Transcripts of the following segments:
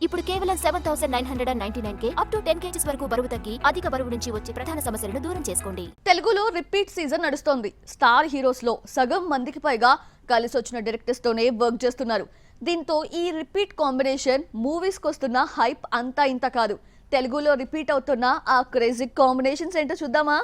ఇప్పుడు కేవలం 7,999K up to 10 kgs వరకు బరువు తగ్గి అధిక బరువు నుంచి వచ్చే ప్రధాన సమస్యలను దూరం చేసుకోండి. తెలుగులో రిపీట్ సీజన్ నడుస్తోంది. స్టార్ హీరోస్ లో సగం మందికి పైగా కలిసి వచ్చిన డైరెక్టర్స్ తోనే వర్క్ చేస్తున్నారు. దీంతో ఈ రిపీట్ కాంబినేషన్ మూవీస్ కు వస్తున్న హైప్ అంతా ఇంత కాదు. తెలుగులో రిపీట్ అవుతున్న ఆ క్రేజీ కాంబినేషన్స్ ఏంటో చూద్దామా?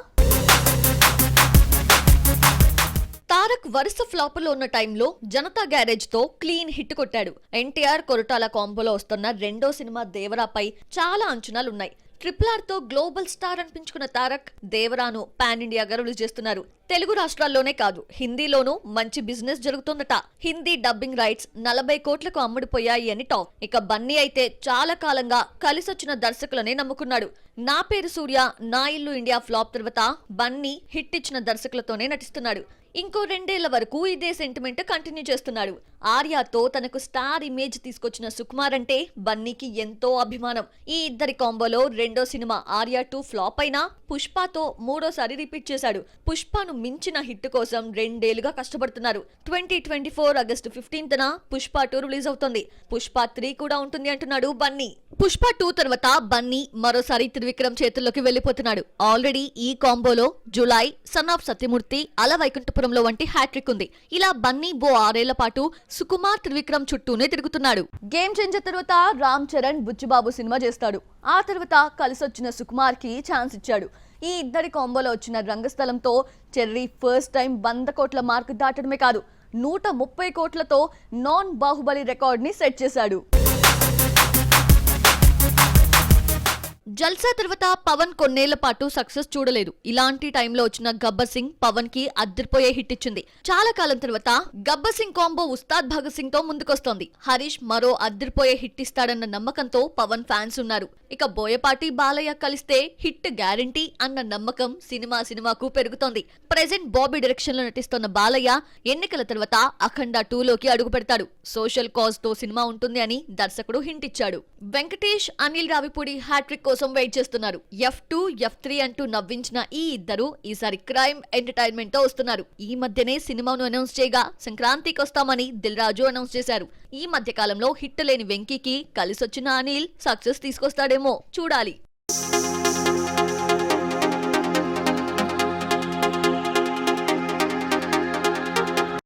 తారక్ వరుస ఫ్లాపులో ఉన్న టైంలో జనతా గ్యారేజ్ తో క్లీన్ హిట్ కొట్టాడు. ఎన్టీఆర్ కొరటాల కాంబోలో వస్తున్న రెండో సినిమా దేవరాపై చాలా అంచనాలున్నాయి. RRR తో గ్లోబల్ స్టార్ అనిపించుకున్న తారక్ దేవరాను పాన్ ఇండియాగా రిలీజ్ చేస్తున్నారు. తెలుగు రాష్ట్రాల్లోనే కాదు, హిందీలోనూ మంచి బిజినెస్ జరుగుతుందట. హిందీ డబ్బింగ్ రైట్స్ 40 కోట్లకు అమ్ముడుపోయాయి అని టాక్. ఇక బన్నీ అయితే చాలా కాలంగా కలిసొచ్చిన దర్శకులనే నమ్ముకున్నాడు. నా పేరు సూర్య, నా ఇల్లు ఇండియా ఫ్లాప్ తర్వాత బన్నీ హిట్ ఇచ్చిన దర్శకులతోనే నటిస్తున్నాడు. ఇంకో 2 ఏళ్ల వరకు ఇదే సెంటిమెంట్ కంటిన్యూ చేస్తున్నాడు. ఆర్యాతో తనకు స్టార్ ఇమేజ్ తీసుకొచ్చిన సుకుమార్ అంటే బన్నీకి ఎంతో అభిమానం. ఈ ఇద్దరి కాంబోలో రెండో సినిమా ఆర్యా 2 ఫ్లాప్ అయినా పుష్పతో మూడోసారి రిపీట్ చేశాడు. పుష్పను మించిన హిట్ కోసం 2 ఏళ్లుగా కష్టపడుతున్నారు. 2024 ఆగస్టు 15న పుష్ప 2 రిలీజ్ అవుతుంది. పుష్ప 3 కూడా ఉంటుంది అంటున్నాడు బన్నీ. పుష్ప 2 తర్వాత బన్నీ మరోసారి త్రివిక్రమ్ చేతుల్లోకి వెళ్లిపోతున్నాడు. ఆల్రెడీ ఈ కాంబోలో జులై, సన్ ఆఫ్ సత్యమూర్తి, అల వైకుంఠపురంలో వంటి హ్యాట్రిక్ ఉంది. ఇలా బన్నీ 6 ఏళ్ల పాటు సుకుమార్ త్రివిక్రమ్ చుట్టూనే తిరుగుతున్నాడు. గేమ్ చేంజర్ తర్వాత రామ్ చరణ్ బుచ్చిబాబు సినిమా చేస్తాడు. ఆ తర్వాత కలిసొచ్చిన సుకుమార్ కి ఛాన్స్ ఇచ్చాడు. ఈ ఇద్దరి కాంబోలో వచ్చిన రంగస్థలంతో చెర్రీ ఫస్ట్ టైం 100 కోట్ల మార్క్ దాటడమే కాదు, 130 కోట్లతో నాన్ బాహుబలి రికార్డ్ ని సెట్ చేశాడు. జల్సా తర్వాత పవన్ కొన్నేళ్ల పాటు సక్సెస్ చూడలేదు. ఇలాంటి టైంలో వచ్చిన గబ్బర్ సింగ్ పవన్ కి అద్దరిపోయే హిట్ ఇచ్చింది. చాలా కాలం తర్వాత గబ్బర్ సింగ్ కాంబో ఉస్తాద్ భగత్ సింగ్ తో ముందుకొస్తోంది. హరీష్ మరో అద్దరిపోయే హిట్ ఇస్తాడన్న నమ్మకంతో పవన్ ఫ్యాన్స్ ఉన్నారు. ఇక బోయపాటి బాలయ్య కలిస్తే హిట్ గ్యారంటీ అన్న నమ్మకం సినిమాకు పెరుగుతోంది. ప్రెజెంట్ బాబీ డైరెక్షన్ లో నటిస్తున్న బాలయ్య ఎన్నికల తర్వాత అఖండ 2లోకి అడుగు పెడతాడు. సోషల్ కాజ్ తో సినిమా ఉంటుంది అని దర్శకుడు హింట్ ఇచ్చాడు. వెంకటేష్, అనిల్ రావిపూడి హ్యాట్రిక్ కోసం వెయిట్ చేస్తున్నారు. F2, F3 అంటూ నవ్వించిన ఈ ఇద్దరు ఈసారి క్రైమ్ ఎంటర్టైన్మెంట్ తో వస్తున్నారు. ఈ మధ్యనే సినిమాను అనౌన్స్ చేయగా సంక్రాంతికి వస్తామని దిల్ రాజు అనౌన్స్ చేశారు. ఈ మధ్య కాలంలో హిట్ లేని వెంకీకి కలిసొచ్చిన అనిల్ సక్సెస్ తీసుకొస్తాడేమో చూడాలి.